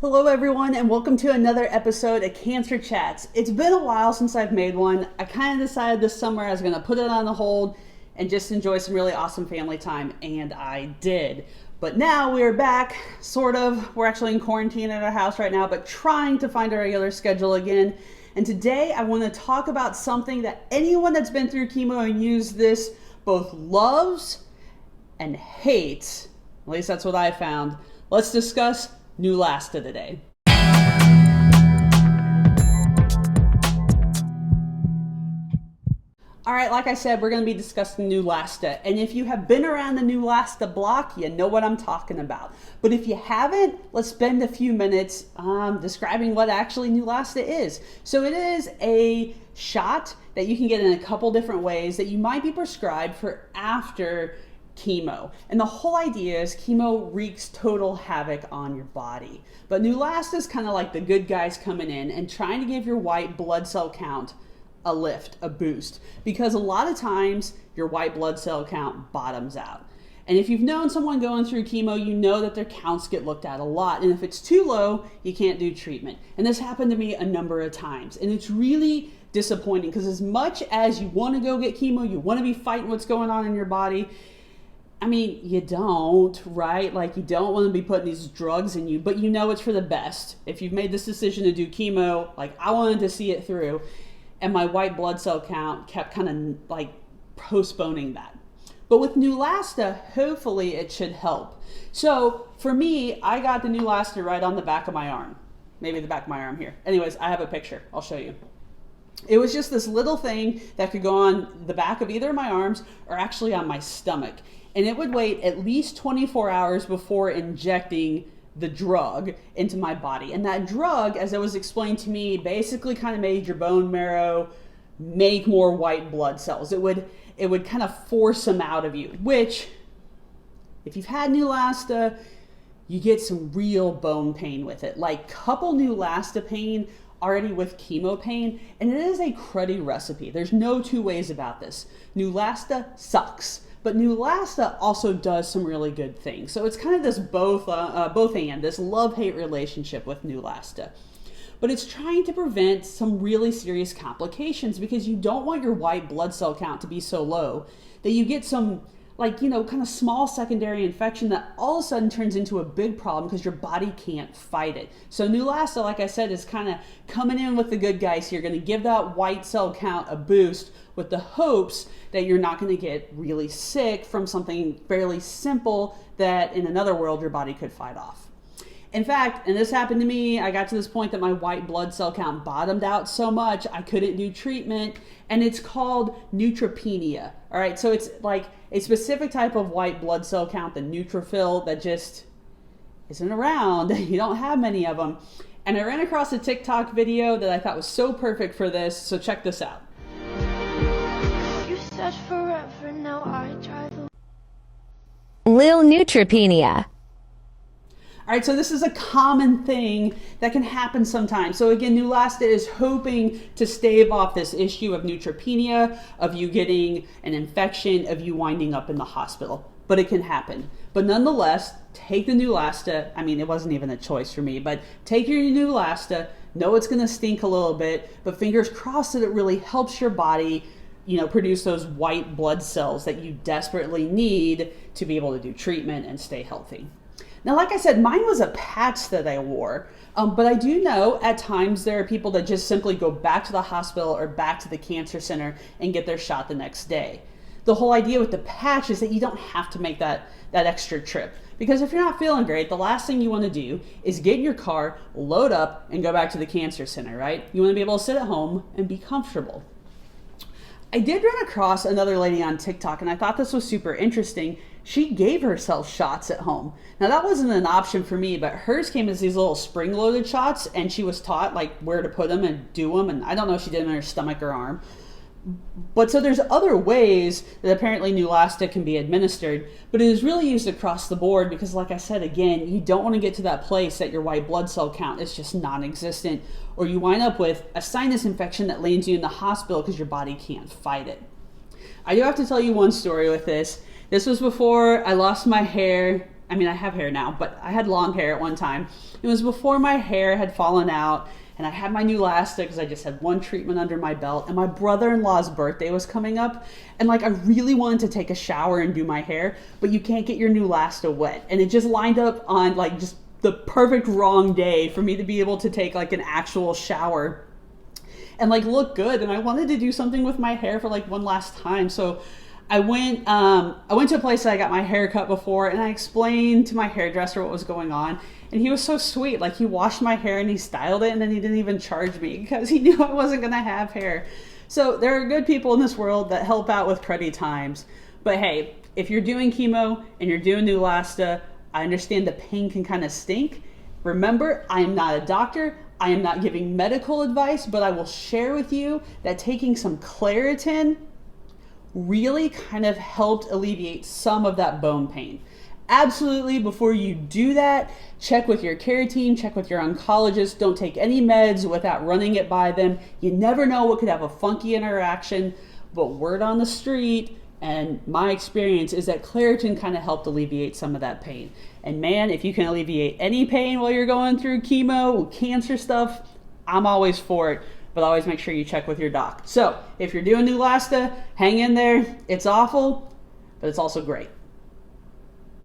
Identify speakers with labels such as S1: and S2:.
S1: Hello everyone and welcome to another episode of Cancer Chats. It's been a while since I've made one. I kind of decided this summer I was going to put it on the hold and just enjoy some really awesome family time, and I did. But now we're back, sort of. We're actually in quarantine at our house right now, but trying to find a regular schedule again. And today I want to talk about something that anyone that's been through chemo and used this both loves and hates. At least that's what I found. Let's discuss Neulasta today. All right, like I said, we're going to be discussing Neulasta. And if you have been around the Neulasta block, you know what I'm talking about. But if you haven't, let's spend a few minutes describing what actually Neulasta is. So it is a shot that you can get in a couple different ways that you might be prescribed for after chemo. And the whole idea is chemo wreaks total havoc on your body. But Neulasta is kind of like the good guys coming in and trying to give your white blood cell count a lift, a boost, because a lot of times your white blood cell count bottoms out. And if you've known someone going through chemo, you know that their counts get looked at a lot. And if it's too low, you can't do treatment. And this happened to me a number of times. And it's really disappointing because as much as you want to go get chemo, you want to be fighting what's going on in your body, I mean, you don't, right? Like, you don't want to be putting these drugs in you, but you know it's for the best. If you've made this decision to do chemo, like I wanted to see it through, and my white blood cell count kept kind of like postponing that. But with Neulasta, hopefully it should help. So for me, I got the Neulasta right on the back of my arm. Maybe the back of my arm here. Anyways, I have a picture. I'll show you. It was just this little thing that could go on the back of either of my arms or actually on my stomach. And it would wait at least 24 hours before injecting the drug into my body. And that drug, as it was explained to me, basically kind of made your bone marrow make more white blood cells. It would kind of force them out of you, which, if you've had Neulasta, you get some real bone pain with it. Like, couple Neulasta pain already with chemo pain, and it is a cruddy recipe. There's no two ways about this. Neulasta sucks. But Neulasta also does some really good things. So it's kind of this both and, this love-hate relationship with Neulasta. But it's trying to prevent some really serious complications because you don't want your white blood cell count to be so low that you get some, kind of small secondary infection that all of a sudden turns into a big problem because your body can't fight it. So Neulasta, like I said, is kind of coming in with the good guys here, going to give that white cell count a boost with the hopes that you're not going to get really sick from something fairly simple that in another world your body could fight off. In fact, and this happened to me, I got to this point that my white blood cell count bottomed out so much I couldn't do treatment, and it's called neutropenia. All right, so it's like a specific type of white blood cell count, the neutrophil, that just isn't around. You don't have many of them. And I ran across a TikTok video that I thought was so perfect for this, so check this out.
S2: Forever, now I try the
S3: Lil Neutropenia.
S1: All right, so this is a common thing that can happen sometimes. So again, Neulasta is hoping to stave off this issue of neutropenia, of you getting an infection, of you winding up in the hospital. But it can happen. But nonetheless, take the Neulasta. I mean, it wasn't even a choice for me, but take your Neulasta. Know it's going to stink a little bit, but fingers crossed that it really helps your body produce those white blood cells that you desperately need to be able to do treatment and stay healthy. Now, like I said, mine was a patch that I wore, but I do know at times there are people that just simply go back to the hospital or back to the cancer center and get their shot the next day. The whole idea with the patch is that you don't have to make that extra trip. Because if you're not feeling great, the last thing you want to do is get in your car, load up, and go back to the cancer center, right? You want to be able to sit at home and be comfortable. I did run across another lady on TikTok, and I thought this was super interesting. She gave herself shots at home. Now, that wasn't an option for me, but hers came as these little spring-loaded shots, and she was taught where to put them and do them, and I don't know if she did them in her stomach or arm. But so there's other ways that apparently Neulasta can be administered, but it is really used across the board because, like I said, again, you don't want to get to that place that your white blood cell count is just non-existent, or you wind up with a sinus infection that lands you in the hospital because your body can't fight it. I do have to tell you one story with this. This was before I lost my hair. I mean, I have hair now, but I had long hair at one time. It was before my hair had fallen out, and I had my Neulasta because I just had one treatment under my belt, and my brother-in-law's birthday was coming up, and like I really wanted to take a shower and do my hair, but you can't get your Neulasta wet, and it just lined up on like just the perfect wrong day for me to be able to take like an actual shower and like look good. And I wanted to do something with my hair for like one last time, so I went to a place that I got my hair cut before, and I explained to my hairdresser what was going on, and he was so sweet. Like, he washed my hair and he styled it, and then he didn't even charge me because he knew I wasn't gonna have hair. So there are good people in this world that help out with cruddy times. But hey, if you're doing chemo and you're doing Neulasta, I understand the pain can kind of stink. Remember, I am not a doctor. I am not giving medical advice, but I will share with you that taking some Claritin really kind of helped alleviate some of that bone pain. Absolutely, before you do that, check with your care team, check with your oncologist. Don't take any meds without running it by them. You never know what could have a funky interaction, but word on the street and my experience is that Claritin kind of helped alleviate some of that pain. And man, if you can alleviate any pain while you're going through chemo, cancer stuff, I'm always for it. But always make sure you check with your doc. So if you're doing Neulasta, hang in there. It's awful, but it's also great.